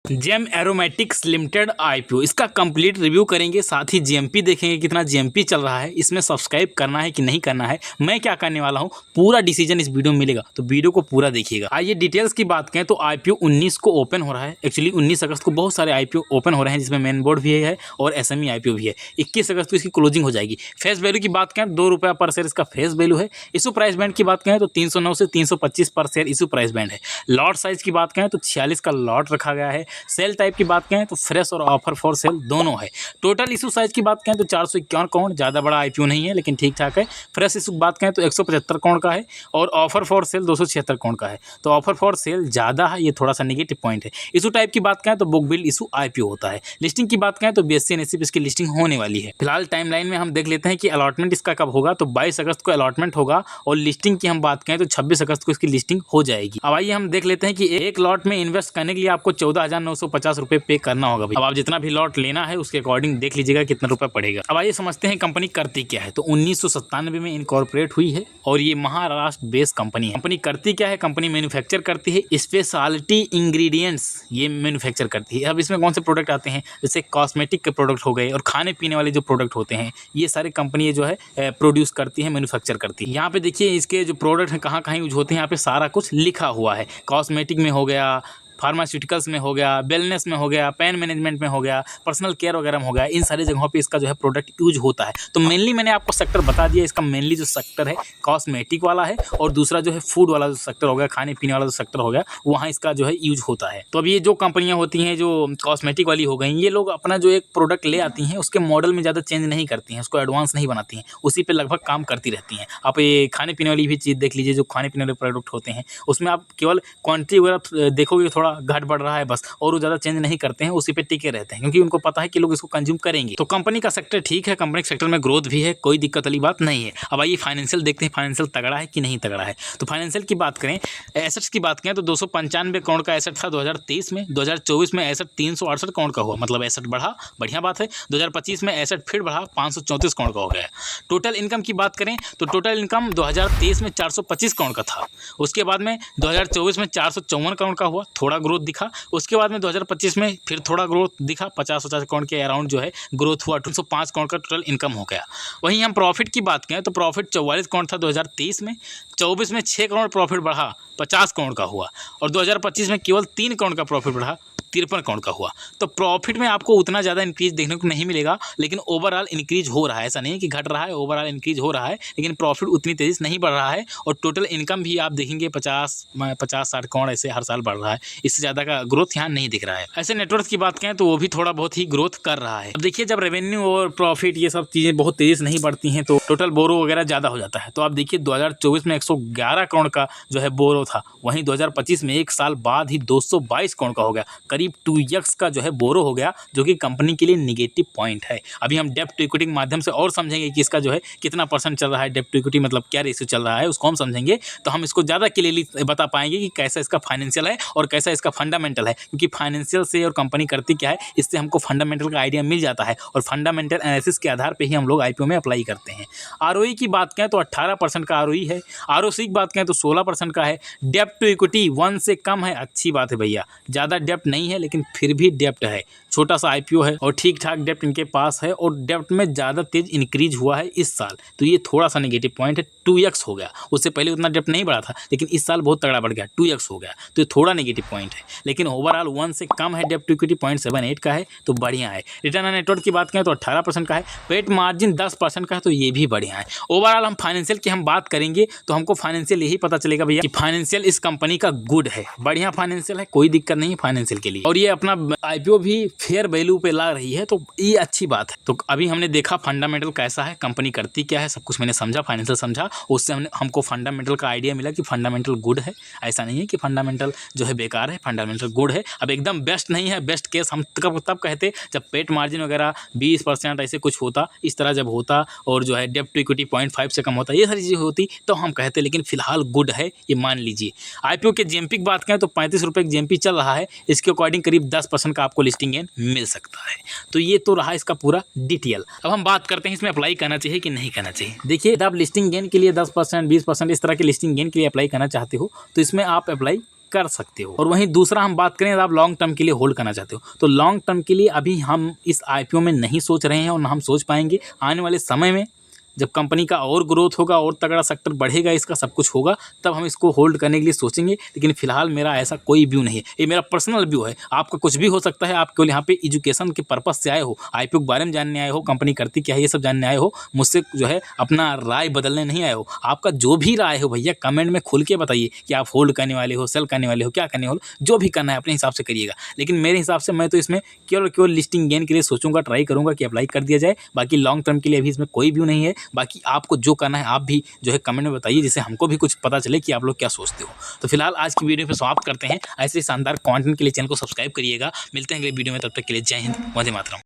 GeM aromatics limited IPO, इसका complete review करेंगे, साथ ही जीएमपी देखेंगे कितना जीएमपी चल रहा है, इसमें सब्सक्राइब करना है कि नहीं करना है, मैं क्या करने वाला हूं, पूरा डिसीजन इस वीडियो में मिलेगा, तो वीडियो को पूरा देखिएगा। आइए डिटेल्स की बात करें तो आईपीओ 19 को ओपन हो रहा है। एक्चुअली 19 अगस्त को बहुत सारे आईपीओ ओपन हो रहे हैं, जिसमें मेन बोर्ड भी है और एसएमई आईपीओ भी है। 21 अगस्त को इसकी क्लोजिंग हो जाएगी। फेस वैल्यू की बात करें ₹2 पर शेयर इसका फेस वैल्यू है। इशू प्राइस बैंड की बात करें तो 309 से 325 पर शेयर इशू प्राइस बैंड है। लॉट साइज की बात करें तो 46 का लॉट रखा गया है। सेल टाइप की बात करें तो फ्रेश और ऑफर फॉर सेल दोनों है। टोटल इशू साइज की बात करें तो 451 करोड़, ज़्यादा बड़ा आईपीओ नहीं है लेकिन ठीक ठाक है। फ्रेश इशू बात करें तो 175 करोड़ का है और ऑफर फॉर सेल 276 करोड़ का है। तो ऑफर फॉर सेल ज़्यादा है, ये थोड़ा सा नेगेटिव पॉइंट है। इशू टाइप की बात करें तो बुक बिल्ड इशू आईपीओ होता है। लिस्टिंग की बात करें तो बीएसई एनएसई पे इसकी लिस्टिंग होने वाली है। फिलहाल टाइमलाइन में हम देख लेते हैं कि अलॉटमेंट इसका कब होगा। तो 22 अगस्त को अलॉटमेंट होगा और लिस्टिंग की हम बात करें तो 26 अगस्त को इसकी लिस्टिंग हो जाएगी। अब आइए हम देख लेते हैं कि एक लॉट में इन्वेस्ट करने के लिए आपको 14,950 रुपये पे करना होगा। अब आप जितना भी लॉट लेना है उसके अकॉर्डिंग देख लीजिएगा कितना रुपया पड़ेगा। अब आइए समझते हैं कंपनी करती क्या है। तो 1997 में इनकॉर्पोरेट हुई है और ये महाराष्ट्र बेस्ड कंपनी है। कंपनी करती क्या है? कंपनी मैन्युफैक्चर करती है स्पेशलिटी इंग्रेडिएंट्स, ये मैन्युफैक्चर करती है। अब इसमें कौन से प्रोडक्ट आते हैं? जैसे कॉस्मेटिक के प्रोडक्ट हो गए और खाने पीने वाले जो प्रोडक्ट होते हैं, ये सारे कंपनी जो है प्रोड्यूस करती है, मैन्युफैक्चर करती है। यहाँ पे देखिए इसके जो प्रोडक्ट हैं कहाँ कहाँ यूज होते हैं, यहाँ पे सारा कुछ लिखा हुआ है। कॉस्मेटिक में हो गया, फार्मास्यूटिकल्स में हो गया, वेलनेस में हो गया, पेन मैनेजमेंट में हो गया, पर्सनल केयर वगैरह में हो गया, इन सारी जगहों पे इसका जो है प्रोडक्ट यूज होता है। तो मेनली मैंने आपको सेक्टर बता दिया। इसका मेनली जो सेक्टर है कॉस्मेटिक वाला है और दूसरा जो है फूड वाला जो सेक्टर हो गया, खाने पीने वाला जो सेक्टर हो गया, वहाँ इसका जो है यूज होता है। तो अब ये जो कंपनियाँ होती हैं जो कॉस्मेटिक वाली हो गई, ये लोग अपना जो एक प्रोडक्ट ले आती हैं उसके मॉडल में ज़्यादा चेंज नहीं करती हैं, उसको एडवांस नहीं बनाती हैं, उसी पर लगभग काम करती रहती हैं। आप ये खाने पीने वाली भी चीज़ देख लीजिए, जो खाने पीने वाले प्रोडक्ट होते हैं उसमें आप केवल क्वान्टिटी वगैरह देखोगे, थोड़ा घट बढ़ रहा है बस, और वो ज़्यादा चेंज नहीं करते हैं, उसी पे टिके रहते हैं क्योंकि उनको पता है कि लोग इसको कंज्यूम करेंगे। तो कंपनी का सेक्टर ठीक है, कंपनी के सेक्टर में ग्रोथ भी है, कोई दिक्कत वाली बात नहीं है। अब आइए फाइनेंशियल देखते हैं, फाइनेंशियल तगड़ा है कि नहीं तगड़ा है। तो फाइनेंशियल की बात करें, एसेट्स की बात करें तो 295 करोड़ का एसेट था 2023 में। 2024 में एसेट 368 करोड़ का हुआ, मतलब एसेट बढ़ा, बढ़िया बात है। 2025 में एसेट फिर बढ़ा, 534 करोड़ का हो गया। टोटल इनकम की बात करें तो टोटल इनकम 2023 में 425 करोड़ का था। उसके बाद में 2024 में 454 करोड़ का हुआ, थोड़ा ग्रोथ दिखा। उसके बाद में 2025 में फिर थोड़ा ग्रोथ दिखा, 50-50 करोड़ के अराउंड जो है ग्रोथ हुआ, 205 करोड़ का टोटल इनकम हो गया। वहीं हम प्रॉफिट की बात करें तो प्रॉफिट 44 करोड़ था 2023 में। 24 में 6 करोड़ प्रॉफिट बढ़ा, 50 करोड़ का हुआ और 2025 में केवल 3 करोड़ का प्रॉफिट बढ़ा, 53 करोड़ का हुआ। तो प्रॉफिट में आपको उतना ज़्यादा इंक्रीज देखने को नहीं मिलेगा, लेकिन ओवरऑल इंक्रीज हो रहा है। ऐसा नहीं है कि घट रहा है, ओवरऑल इंक्रीज हो रहा है, लेकिन प्रॉफिट उतनी तेज़ी से नहीं बढ़ रहा है। और टोटल इनकम भी आप देखेंगे 50-60 करोड़ ऐसे हर साल बढ़ रहा है, इससे ज़्यादा का ग्रोथ यहाँ नहीं दिख रहा है। ऐसे नेटवर्क की बात करें तो वो भी थोड़ा बहुत ही ग्रोथ कर रहा है। अब देखिए जब रेवेन्यू और प्रॉफिट ये सब चीज़ें बहुत तेज़ी से नहीं बढ़ती हैं तो टोटल बोरो वगैरह ज़्यादा हो जाता है। तो आप देखिए 2024 में 111 करोड़ का जो है बोरो था, वहीं 2025 में एक साल बाद ही 222 करोड़ का हो गया, करीब 2x का जो है बोरो हो गया, जो कि कंपनी के लिए निगेटिव पॉइंट है। अभी हम डेब्ट टू इक्विटी के माध्यम से और समझेंगे कि इसका जो है कितना परसेंट चल रहा है, डेब्ट टू इक्विटी मतलब क्या रेशियो चल रहा है, उसको हम समझेंगे तो हम इसको ज़्यादा क्लियरली बता पाएंगे कि कैसा इसका फाइनेंशियल है और कैसा इसका फंडामेंटल है। क्योंकि फाइनेंशियल से और कंपनी करती क्या है, इससे हमको फंडामेंटल का आइडिया मिल जाता है और फंडामेंटल एनालिसिस के आधार पर ही हम लोग आईपीओ में अप्लाई करते हैं। आरओई की बात करें तो 18% का आरओई है। आरओसी की बात करें तो 16% का है। डेब्ट टू इक्विटी 1 से कम है, अच्छी बात है भैया, ज़्यादा डेब्ट नहीं है लेकिन फिर भी डेब्ट है। छोटा सा आईपीओ है और ठीक ठाक डेब्ट इनके पास है और डेब्ट में ज़्यादा तेज इंक्रीज हुआ है इस साल, तो ये थोड़ा सा नेगेटिव पॉइंट है। 2x हो गया, उससे पहले उतना डेब्ट नहीं बढ़ा था लेकिन इस साल बहुत तगड़ा बढ़ गया, 2x हो गया, तो ये थोड़ा नेगेटिव पॉइंट है। लेकिन ओवरऑल 1 से कम है, डेब्ट टू इक्विटी 0.78 का है, तो बढ़िया है। रिटर्न ऑन नेटवर्थ की बात करें तो 18% का है। पेट मार्जिन 10% का है, तो ये भी बढ़िया है। ओवरऑल हम फाइनेंशियल की हम बात करेंगे तो हमको फाइनेंशियल यही पता चलेगा भैया कि फाइनेंशियल इस कंपनी का गुड है, बढ़िया फाइनेंशियल है, कोई दिक्कत नहीं है फाइनेंशियल के लिए। और ये अपना आईपीओ भी फेयर वैल्यू पे ला रही है, तो ये अच्छी बात है। तो अभी हमने देखा फंडामेंटल कैसा है, कंपनी करती क्या है, सब कुछ मैंने समझा, फाइनेंशियल समझा, उससे हमको फंडामेंटल का आइडिया मिला कि फंडामेंटल गुड है। ऐसा नहीं है कि फंडामेंटल जो है बेकार है, फंडामेंटल गुड है। अब एकदम बेस्ट नहीं है, बेस्ट केस हम तब कहते जब पेट मार्जिन वगैरह 20% ऐसे कुछ होता, इस तरह जब होता और जो है डेब्ट टू इक्विटी 0.5 से कम होता, ये सारी चीज़ें होती तो हम कहते, लेकिन फिलहाल गुड है, ये मान लीजिए। आईपीओ के जीएमपी की बात करें तो 35 रुपये की जीएमपी चल रहा है, इसके अकॉर्डिंग करीब 10% का आपको लिस्टिंग गेन मिल सकता है। तो ये तो रहा इसका पूरा डिटेल। अब हम बात करते हैं इसमें अप्लाई करना चाहिए कि नहीं करना चाहिए। देखिए, आप लिस्टिंग गेन के लिए 10%, 20% इस तरह के लिस्टिंग गेन के लिए अप्लाई करना चाहते हो तो इसमें आप अप्लाई कर सकते हो। और वहीं दूसरा हम बात करें, आप लॉन्ग टर्म के लिए होल्ड करना चाहते हो तो लॉन्ग टर्म के लिए अभी हम इस आईपीओ में नहीं सोच रहे हैं और ना हम सोच पाएंगे। आने वाले समय में जब कंपनी का और ग्रोथ होगा और तगड़ा सेक्टर बढ़ेगा, इसका सब कुछ होगा, तब हम इसको होल्ड करने के लिए सोचेंगे। लेकिन फिलहाल मेरा ऐसा कोई व्यू नहीं है, ये मेरा पर्सनल व्यू है। आपका कुछ भी हो सकता है, आप केवल यहाँ पे एजुकेशन के पर्पज से आए हो, आईपीओ के बारे में जानने आए हो, कंपनी करती क्या है ये सब जानने आए हो, मुझसे जो है अपना राय बदलने नहीं आए हो। आपका जो भी राय हो भैया कमेंट में खुल के बताइए कि आप होल्ड करने वाले हो, सेल करने वाले हो, क्या करने वाले हो, जो भी करना है अपने हिसाब से करिएगा। लेकिन मेरे हिसाब से मैं तो इसमें केवल लिस्टिंग गेन के लिए सोचूंगा, ट्राई करूंगा कि अप्लाई कर दिया जाए। बाकी लॉन्ग टर्म के लिए अभी इसमें कोई व्यू नहीं है। बाकी आपको जो करना है आप भी जो है कमेंट में बताइए, जिससे हमको भी कुछ पता चले कि आप लोग क्या सोचते हो। तो फिलहाल आज की वीडियो पे समाप्त करते हैं। ऐसे शानदार कंटेंट के लिए चैनल को सब्सक्राइब करिएगा। मिलते हैं अगले वीडियो में, तब तक के लिए जय हिंद, वंदे मातरम।